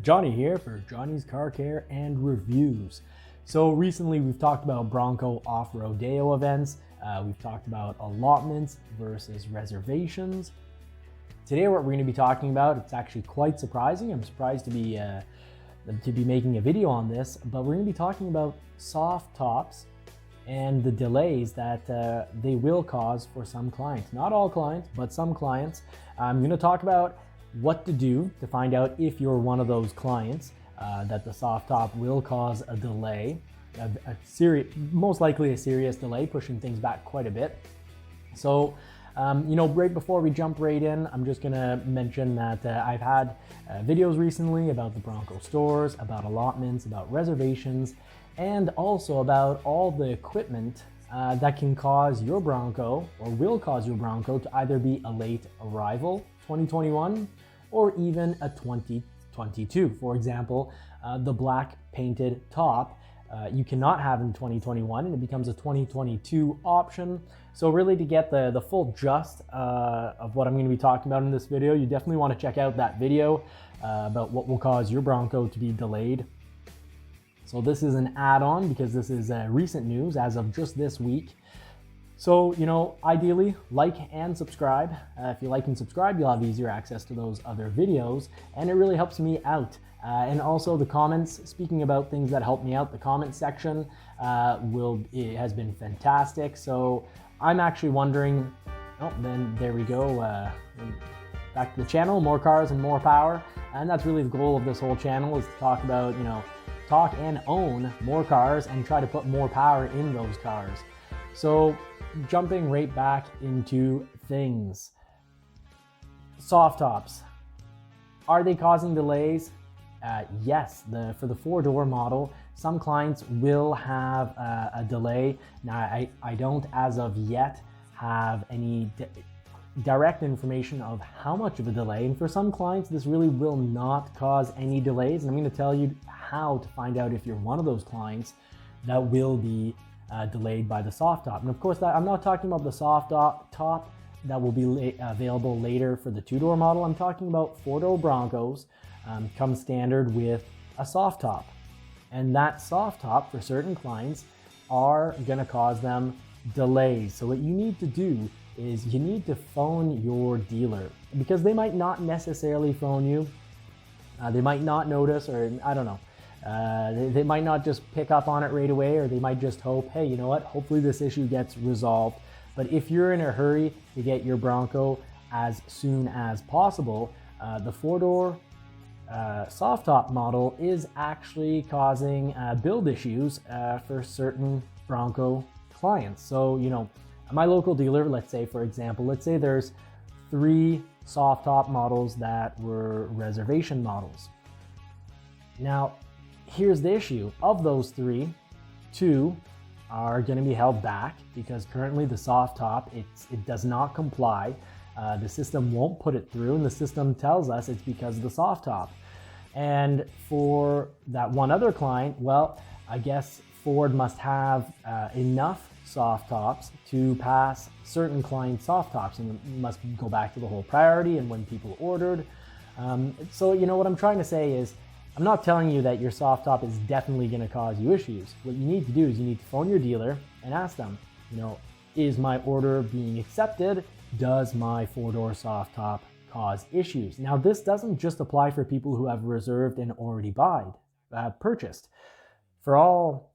Johnny here for Johnny's Car Care and Reviews. So recently we've talked about Bronco off-rodeo events. We've talked about allotments versus reservations. Today what we're going to be talking about, it's actually quite surprising. I'm surprised to be making a video on this, but we're going to be talking about soft tops and the delays that they will cause for some clients. Not all clients, but some clients. I'm going to talk about what to do to find out if you're one of those clients that the soft top will cause a delay, most likely a serious delay, pushing things back quite a bit. So, right before we jump right in, I'm just gonna mention that I've had videos recently about the Bronco stores, about allotments, about reservations, and also about all the equipment that can cause your Bronco or will cause your Bronco to either be a late arrival 2021 or even a 2022. For example, the black painted top you cannot have in 2021 and it becomes a 2022 option. So really, to get the full gist of what I'm going to be talking about in this video, you definitely want to check out that video about what will cause your Bronco to be delayed. So this is an add-on because this is recent news as of just this week. So, ideally, like and subscribe. If you like and subscribe, you'll have easier access to those other videos, and it really helps me out. And also the comments, speaking about things that help me out, the comment section has been fantastic. So I'm actually wondering, then there we go. Back to the channel, more cars and more power. And that's really the goal of this whole channel, is to talk about, talk and own more cars and try to put more power in those cars. So jumping right back into things. Soft tops. Are they causing delays? Yes, for the four-door model, some clients will have a delay. Now, I don't, as of yet, have any direct information of how much of a delay. And for some clients, this really will not cause any delays. And I'm going to tell you how to find out if you're one of those clients that will be delayed by the soft top. And of course, I'm not talking about the soft top that will be available later for the two-door model. I'm talking about four-door Broncos come standard with a soft top. And that soft top for certain clients are going to cause them delays. So what you need to do is you need to phone your dealer, because they might not necessarily phone you. They might not notice, or I don't know. They might not just pick up on it right away, or they might just hope, hey, you know what, hopefully this issue gets resolved. But if you're in a hurry to get your Bronco as soon as possible, the four-door soft top model is actually causing build issues for certain Bronco clients. So, my local dealer, let's say there's 3 soft top models that were reservation models. Now, here's the issue. Of those 3, 2 are going to be held back because currently the soft top, it does not comply. The system won't put it through, and the system tells us it's because of the soft top. And for that one other client, well, I guess Ford must have enough soft tops to pass certain client soft tops, and it must go back to the whole priority and when people ordered. So what I'm trying to say is, I'm not telling you that your soft top is definitely going to cause you issues. What you need to do is you need to phone your dealer and ask them, is my order being accepted? Does my four-door soft top cause issues? Now, this doesn't just apply for people who have reserved and already purchased. For all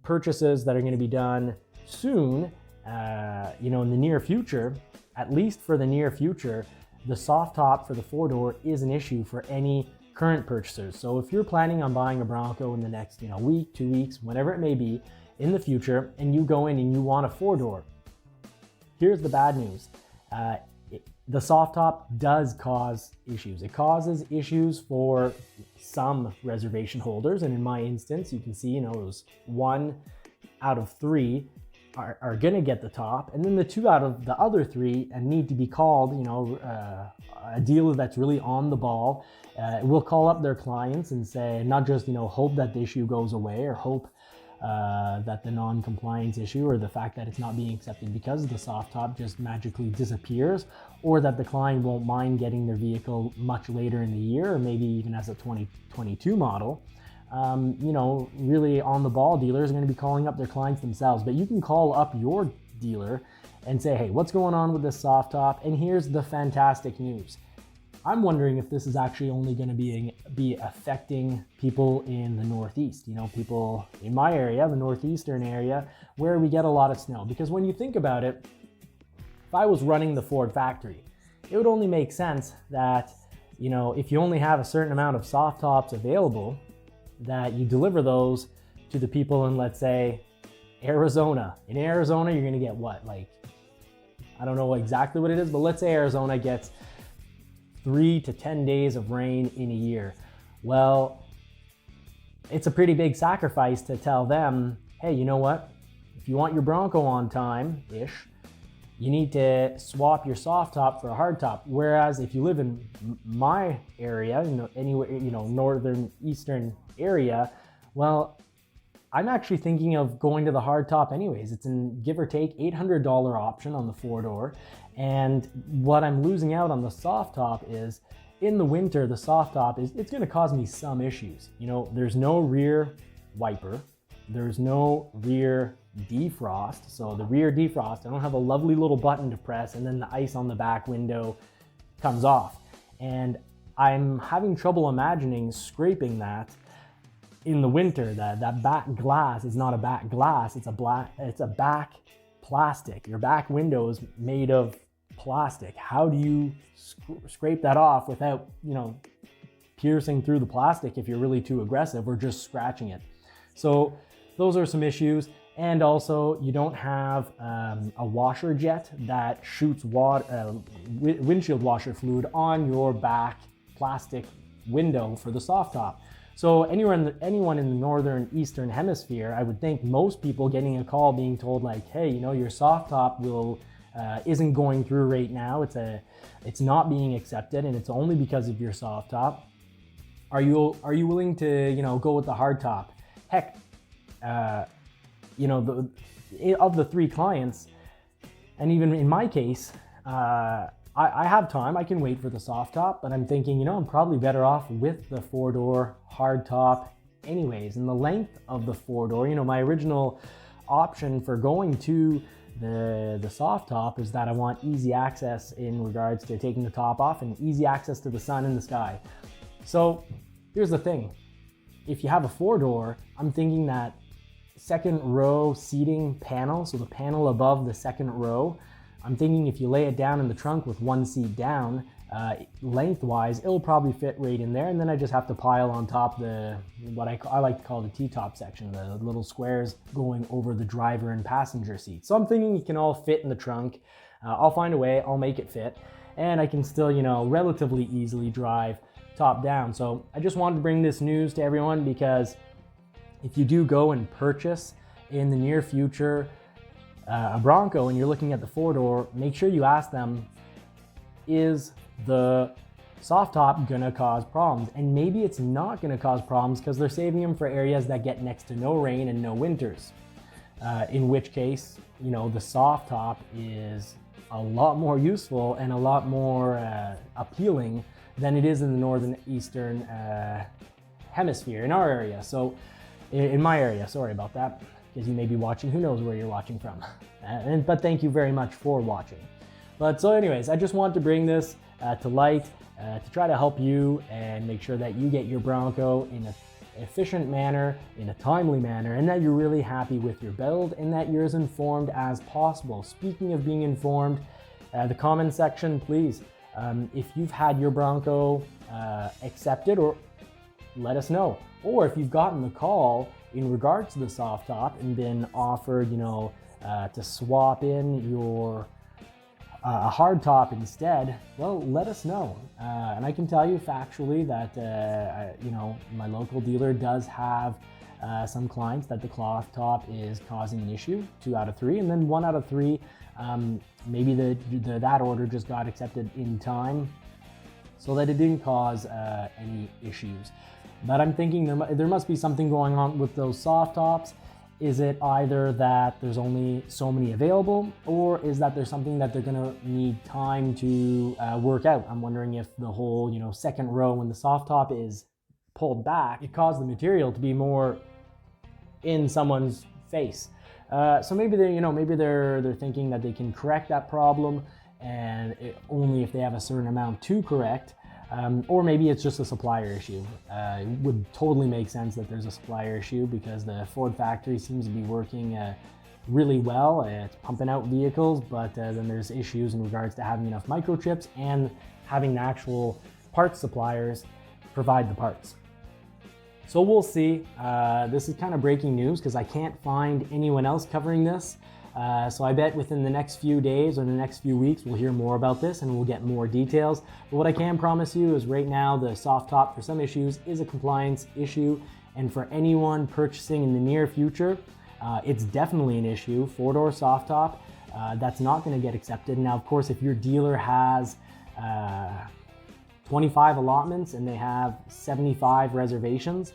purchases that are going to be done soon, in the near future, at least for the near future, the soft top for the four-door is an issue for any current purchasers. So if you're planning on buying a Bronco in the next week, 2 weeks, whatever it may be in the future, and you go in and you want a four-door, here's the bad news. The soft top does cause issues. It causes issues for some reservation holders, and in my instance, you can see, it was 1 out of 3 are going to get the top, and then the 2 out of the other 3 need to be called. A dealer that's really on the ball will call up their clients and say, not just hope that the issue goes away, or hope that the non-compliance issue or the fact that it's not being accepted because of the soft top just magically disappears, or that the client won't mind getting their vehicle much later in the year, or maybe even as a 2022 model. Really on the ball dealers are going to be calling up their clients themselves, but you can call up your dealer and say, hey, what's going on with this soft top? And here's the fantastic news. I'm wondering if this is actually only going to be affecting people in the Northeast, people in my area, the Northeastern area, where we get a lot of snow. Because when you think about it, if I was running the Ford factory, it would only make sense that, if you only have a certain amount of soft tops available, that you deliver those to the people in, let's say, Arizona. In Arizona, you're going to get what? I don't know exactly what it is, but let's say Arizona gets 3 to 10 days of rain in a year. Well, it's a pretty big sacrifice to tell them, hey, you know what? If you want your Bronco on time-ish, you need to swap your soft top for a hard top. Whereas if you live in my area, anywhere, northern, eastern area, well, I'm actually thinking of going to the hard top anyways. It's an give or take $800 option on the 4-door. And what I'm losing out on the soft top is, in the winter, the soft top it's going to cause me some issues. There's no rear wiper. There's no rear defrost. So the rear defrost, I don't have a lovely little button to press and then the ice on the back window comes off. And I'm having trouble imagining scraping that in the winter. That back glass is not a back glass, it's a back plastic. Your back window is made of plastic. How do you scrape that off without, piercing through the plastic if you're really too aggressive, or just scratching it? So those are some issues. And also, you don't have a washer jet that shoots windshield washer fluid on your back plastic window for the soft top. So anyone in the northern eastern hemisphere, I would think most people getting a call being told hey, your soft top isn't going through right now. It's not being accepted, and it's only because of your soft top. Are you willing to go with the hard top? Heck, of the 3 clients, and even in my case, I have time. I can wait for the soft top, but I'm thinking, I'm probably better off with the 4-door hard top anyways. And the length of the 4-door, my original option for going to the soft top is that I want easy access in regards to taking the top off and easy access to the sun and the sky. So here's the thing. If you have a 4-door, I'm thinking that second row seating panel, so the panel above the second row, I'm thinking if you lay it down in the trunk with one seat down, lengthwise, it'll probably fit right in there, and then I just have to pile on top what I like to call the T-top section, the little squares going over the driver and passenger seat. So I'm thinking it can all fit in the trunk. I'll find a way, I'll make it fit, and I can still, relatively easily drive top down. So I just wanted to bring this news to everyone, because if you do go and purchase in the near future a Bronco and you're looking at the 4-door, make sure you ask them, is the soft top gonna cause problems? And maybe it's not gonna cause problems because they're saving them for areas that get next to no rain and no winters. In which case, the soft top is a lot more useful and a lot more appealing than it is in the northern eastern hemisphere, in our area. So in my area, sorry about that, because you may be watching, who knows where you're watching from. But thank you very much for watching. But so anyways, I just want to bring this to light to try to help you and make sure that you get your Bronco in an efficient manner, in a timely manner, and that you're really happy with your build and that you're as informed as possible. Speaking of being informed, the comment section, please, if you've had your Bronco accepted, or let us know. Or if you've gotten the call in regards to the soft top and been offered, to swap in your a hard top instead, well, let us know. And I can tell you factually that, my local dealer does have some clients that the cloth top is causing an issue, 2 out of 3, and then 1 out of 3, maybe that order just got accepted in time so that it didn't cause any issues. But I'm thinking there must be something going on with those soft tops, Is it either that there's only so many available, or is that there's something that they're gonna need time to work out? I'm wondering if the whole, second row when the soft top is pulled back, it caused the material to be more in someone's face. So maybe they're thinking that they can correct that problem, and only if they have a certain amount to correct. Or maybe it's just a supplier issue. It would totally make sense that there's a supplier issue because the Ford factory seems to be working really well. It's pumping out vehicles, but then there's issues in regards to having enough microchips and having the actual parts suppliers provide the parts. So we'll see. This is kind of breaking news because I can't find anyone else covering this. So I bet within the next few days or the next few weeks, we'll hear more about this and we'll get more details. But what I can promise you is right now, the soft top for some issues is a compliance issue. And for anyone purchasing in the near future, it's definitely an issue. Four-door soft top, that's not going to get accepted. Now, of course, if your dealer has 25 allotments and they have 75 reservations,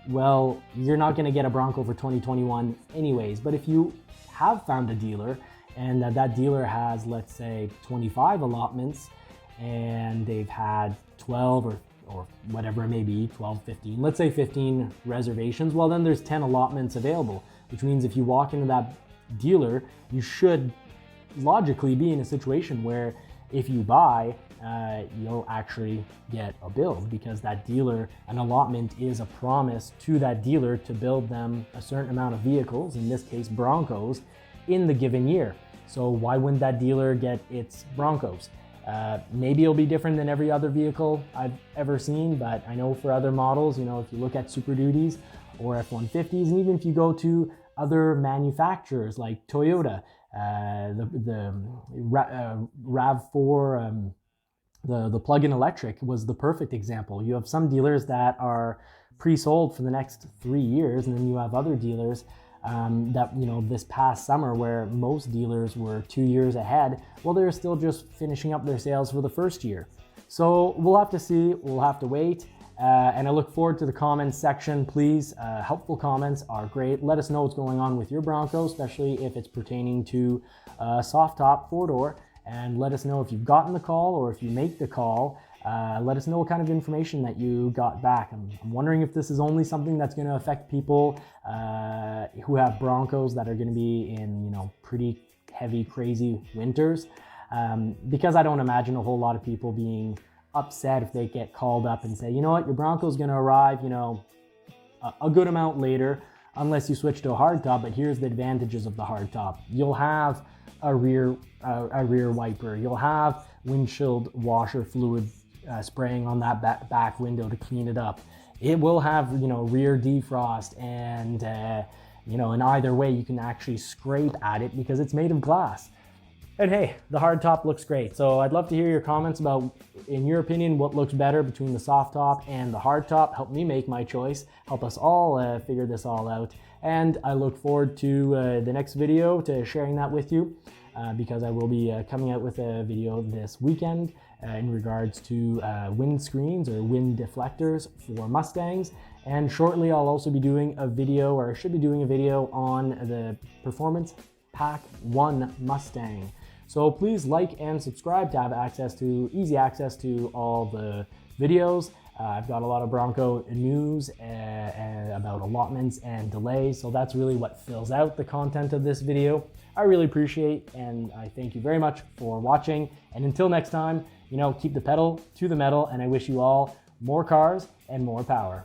well, you're not going to get a Bronco for 2021 anyways. But if you have found a dealer and that dealer has, let's say, 25 allotments and they've had 12 or whatever it may be, 12, 15, let's say 15 reservations, well, then there's 10 allotments available, which means if you walk into that dealer, you should logically be in a situation where if you buy, you'll actually get a build, because that dealer, an allotment is a promise to that dealer to build them a certain amount of vehicles, in this case Broncos, in the given year. So why wouldn't that dealer get its Broncos? Maybe it'll be different than every other vehicle I've ever seen, but I know for other models, if you look at Super Duties or F-150s, and even if you go to other manufacturers like Toyota, the RAV4, the plug-in electric was the perfect example. You have some dealers that are pre-sold for the next 3 years, and then you have other dealers that, this past summer where most dealers were 2 years ahead, well, they're still just finishing up their sales for the first year. So we'll have to see, we'll have to wait. And I look forward to the comments section. Please, helpful comments are great. Let us know what's going on with your Bronco, especially if it's pertaining to soft top four-door. And let us know if you've gotten the call, or if you make the call, let us know what kind of information that you got back. I'm wondering if this is only something that's going to affect people who have Broncos that are going to be in, pretty heavy, crazy winters. Because I don't imagine a whole lot of people being upset if they get called up and say, you know what, your Bronco's going to arrive, a good amount later, unless you switch to a hardtop. But here's the advantages of the hardtop. You'll have a rear wiper. You'll have windshield washer fluid spraying on that back window to clean it up. It will have, rear defrost, and in either way you can actually scrape at it because it's made of glass. And hey, the hardtop looks great. So I'd love to hear your comments about, in your opinion, what looks better between the soft top and the hardtop. Help me make my choice. Help us all figure this all out. And I look forward to the next video, to sharing that with you, because I will be coming out with a video this weekend in regards to wind screens or wind deflectors for Mustangs. And shortly I'll also be doing a video, or I should be doing a video, on the Performance Pack 1 Mustang. So please like and subscribe to have easy access to all the videos. I've got a lot of Bronco news about allotments and delays, so that's really what fills out the content of this video. I really appreciate, and I thank you very much for watching. And until next time, keep the pedal to the metal, and I wish you all more cars and more power.